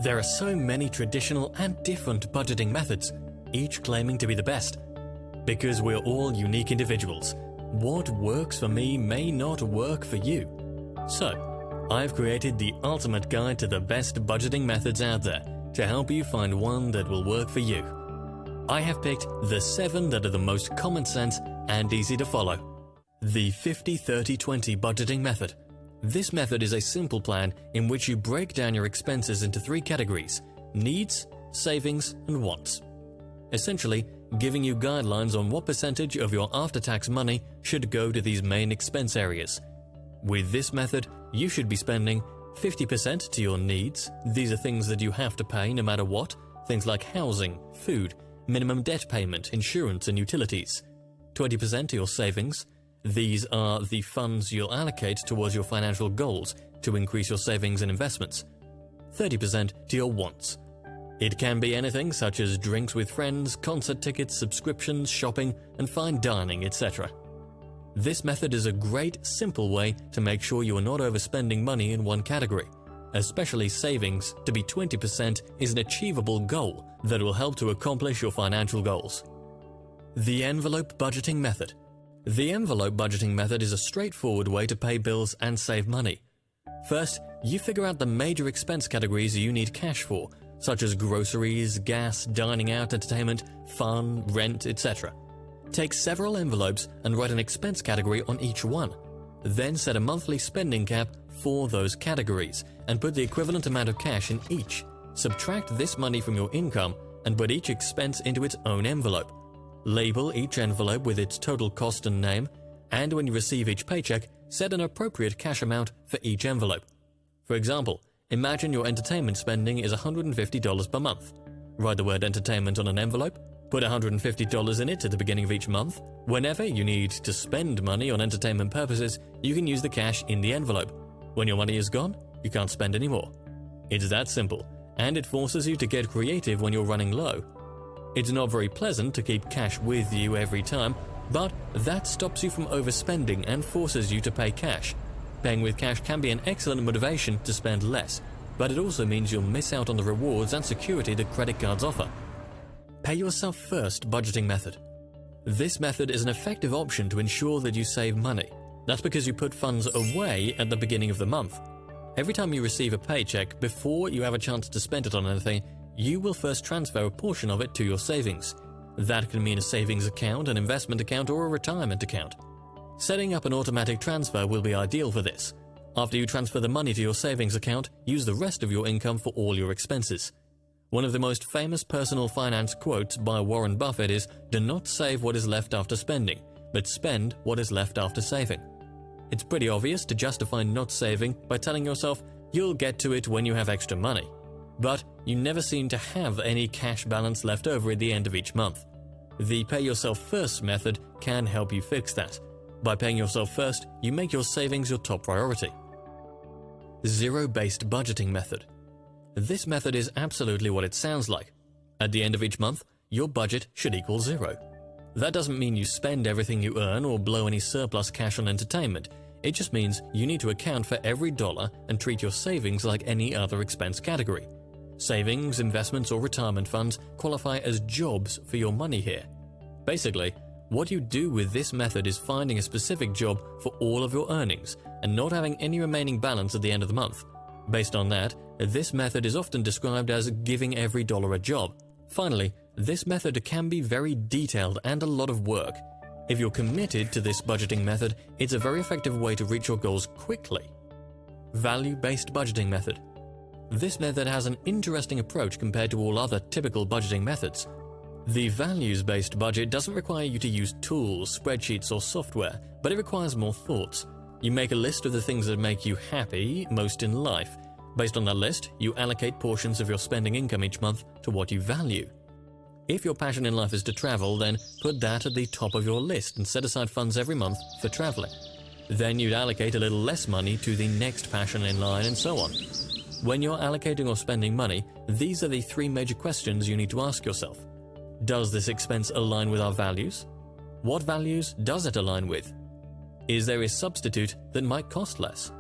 There are so many traditional and different budgeting methods, each claiming to be the best. Because we're all unique individuals, what works for me may not work for you. So, I've created the ultimate guide to the best budgeting methods out there to help you find one that will work for you. I have picked the 7 that are the most common sense and easy to follow. The 50-30-20 budgeting method. This method is a simple plan in which you break down your expenses into 3 categories: needs, savings, and wants. Essentially, giving you guidelines on what percentage of your after-tax money should go to these main expense areas. With this method, you should be spending 50% to your needs. These are things that you have to pay no matter what, things like housing, food, minimum debt payment, insurance, and utilities. 20% to your savings. These are the funds you'll allocate towards your financial goals to increase your savings and investments. 30% to your wants. It can be anything such as drinks with friends, concert tickets, subscriptions, shopping, and fine dining, etc. This method is a great, simple way to make sure you are not overspending money in one category. Especially savings to be 20% is an achievable goal that will help to accomplish your financial goals. The envelope budgeting method. The envelope budgeting method is a straightforward way to pay bills and save money. First, you figure out the major expense categories you need cash for, such as groceries, gas, dining out, entertainment, fun, rent, etc. Take several envelopes and write an expense category on each one. Then set a monthly spending cap for those categories and put the equivalent amount of cash in each. Subtract this money from your income and put each expense into its own envelope. Label each envelope with its total cost and name, and when you receive each paycheck, set an appropriate cash amount for each envelope. For example, imagine your entertainment spending is $150 per month. Write the word entertainment on an envelope, put $150 in it at the beginning of each month. Whenever you need to spend money on entertainment purposes, you can use the cash in the envelope. When your money is gone, you can't spend anymore. It's that simple, and it forces you to get creative when you're running low. It's not very pleasant to keep cash with you every time, but that stops you from overspending and forces you to pay cash. Paying with cash can be an excellent motivation to spend less, but it also means you'll miss out on the rewards and security that credit cards offer. Pay yourself first budgeting method. This method is an effective option to ensure that you save money. That's because you put funds away at the beginning of the month. Every time you receive a paycheck, before you have a chance to spend it on anything, you will first transfer a portion of it to your savings. That can mean a savings account, an investment account, or a retirement account. Setting up an automatic transfer will be ideal for this. After you transfer the money to your savings account, use the rest of your income for all your expenses. One of the most famous personal finance quotes by Warren Buffett is, "Do not save what is left after spending, but spend what is left after saving." It's pretty obvious to justify not saving by telling yourself you'll get to it when you have extra money. But you never seem to have any cash balance left over at the end of each month. The pay yourself first method can help you fix that. By paying yourself first, you make your savings your top priority. Zero-based budgeting method. This method is absolutely what it sounds like. At the end of each month, your budget should equal zero. That doesn't mean you spend everything you earn or blow any surplus cash on entertainment. It just means you need to account for every dollar and treat your savings like any other expense category. Savings, investments, or retirement funds qualify as jobs for your money here. Basically, what you do with this method is finding a specific job for all of your earnings and not having any remaining balance at the end of the month. Based on that, this method is often described as giving every dollar a job. Finally, this method can be very detailed and a lot of work. If you're committed to this budgeting method, it's a very effective way to reach your goals quickly. Value-based budgeting method. This method has an interesting approach compared to all other typical budgeting methods. The values-based budget doesn't require you to use tools, spreadsheets, or software, but it requires more thoughts. You make a list of the things that make you happy most in life. Based on that list, you allocate portions of your spending income each month to what you value. If your passion in life is to travel, then put that at the top of your list and set aside funds every month for traveling. Then you'd allocate a little less money to the next passion in line and so on. When you're allocating or spending money, these are the 3 major questions you need to ask yourself. Does this expense align with our values? What values does it align with? Is there a substitute that might cost less?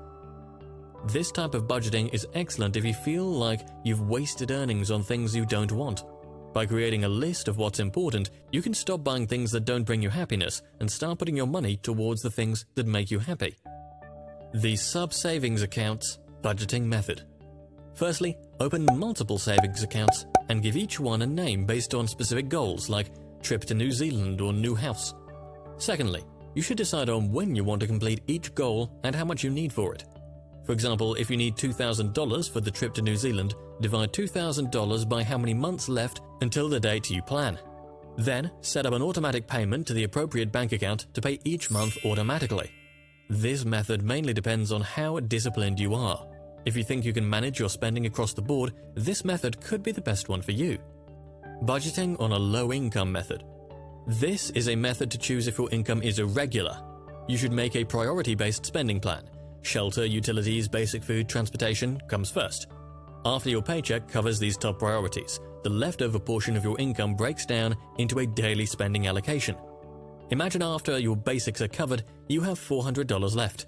This type of budgeting is excellent if you feel like you've wasted earnings on things you don't want. By creating a list of what's important, you can stop buying things that don't bring you happiness and start putting your money towards the things that make you happy. The sub-savings accounts budgeting method. Firstly, open multiple savings accounts and give each one a name based on specific goals like trip to New Zealand or new house. Secondly, you should decide on when you want to complete each goal and how much you need for it. For example, if you need $2,000 for the trip to New Zealand, divide $2,000 by how many months left until the date you plan. Then, set up an automatic payment to the appropriate bank account to pay each month automatically. This method mainly depends on how disciplined you are. If you think you can manage your spending across the board, this method could be the best one for you. Budgeting on a low-income method. This is a method to choose if your income is irregular. You should make a priority-based spending plan. Shelter, utilities, basic food, transportation comes first. After your paycheck covers these top priorities, the leftover portion of your income breaks down into a daily spending allocation. Imagine after your basics are covered, you have $400 left.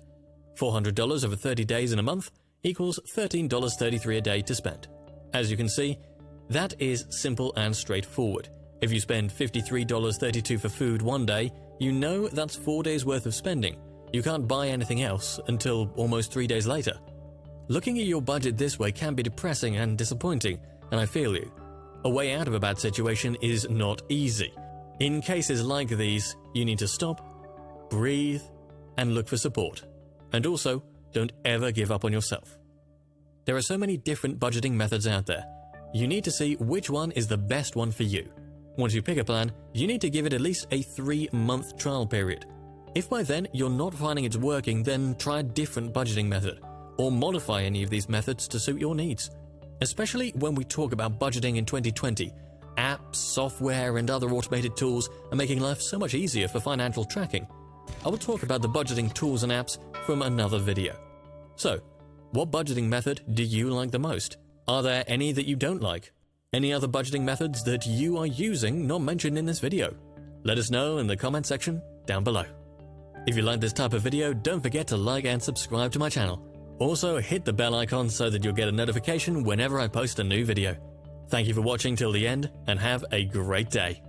$400 over 30 days in a month equals $13.33 a day to spend. As you can see, that is simple and straightforward. If you spend $53.32 for food one day, you know that's 4 days worth of spending. You can't buy anything else until almost 3 days later. Looking at your budget this way can be depressing and disappointing, and I feel you. A way out of a bad situation is not easy. In cases like these, you need to stop, breathe, and look for support. And also, don't ever give up on yourself. There are so many different budgeting methods out there. You need to see which one is the best one for you. Once you pick a plan, you need to give it at least a 3-month trial period. If by then you're not finding it's working, then try a different budgeting method, or modify any of these methods to suit your needs. Especially when we talk about budgeting in 2020, apps, software, and other automated tools are making life so much easier for financial tracking. I will talk about the budgeting tools and apps from another video. So, what budgeting method do you like the most? Are there any that you don't like? Any other budgeting methods that you are using not mentioned in this video? Let us know in the comment section down below. If you like this type of video, don't forget to like and subscribe to my channel. Also, hit the bell icon so that you'll get a notification whenever I post a new video. Thank you for watching till the end, and have a great day.